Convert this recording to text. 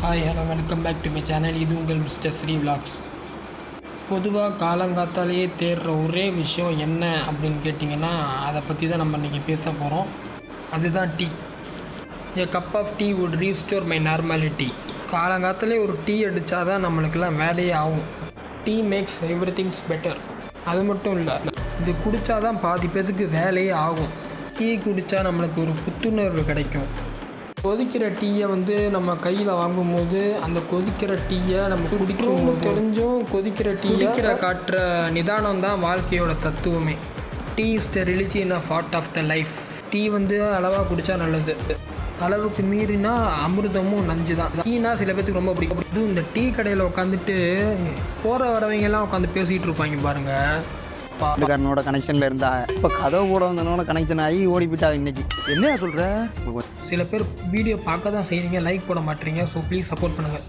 Hi hello welcome back to my channel. இது உங்கள் mister Sri vlogs. பொதுவாக காலங்காத்தாலேயே தேடுற ஒரே விஷயம் என்ன அப்படின்னு கேட்டிங்கன்னா, அதை பற்றி தான் நம்ம இன்றைக்கி பேச போகிறோம். அதுதான் tea. A cup of tea would restore my normality. காலங்காத்தாலே ஒரு டீ அடித்தா தான் நம்மளுக்கெல்லாம் வேலையே ஆகும். Tea makes every things better. அது மட்டும் இல்லை, இது குடித்தா தான் பாதி பேருக்கு வேலையே ஆகும். டீ குடித்தா நம்மளுக்கு ஒரு புத்துணர்வு கிடைக்கும். கொதிக்கிற டீயை நம்ம கையில் வாங்கும்போது அந்த கொதிக்கிற டீயை நம்ம குடிக்கும் தெரிஞ்சும் கொதிக்கிற டீயை காட்டுற நிதானம் தான் வாழ்க்கையோட தத்துவமே. Tea is the religion of art of the life. Tea அளவாக குடித்தா நல்லது, அளவுக்கு மீறினா அமிர்தமும் நஞ்சு தான். டீனா சில பேருக்கு ரொம்ப பிடிக்கும். இதுவும் இந்த டீ கடையில் உட்காந்துட்டு போகிற வரவங்கெல்லாம் உட்காந்து பேசிகிட்டு இருப்பாங்க பாருங்கள். பாட்டுக்காரனோட கனெக்ஷனில் இருந்தா இப்போ கதவு கூட வந்தனோட கனெக்ஷன் ஆகி ஓடி போயிட்டாங்க. இன்னைக்கு என்ன சொல்கிற? சில பேர் வீடியோ பார்க்க தான் செய்கிறீங்க, லைக் போட மாட்டீங்க. ஸோ ப்ளீஸ் சப்போர்ட் பண்ணுங்கள்.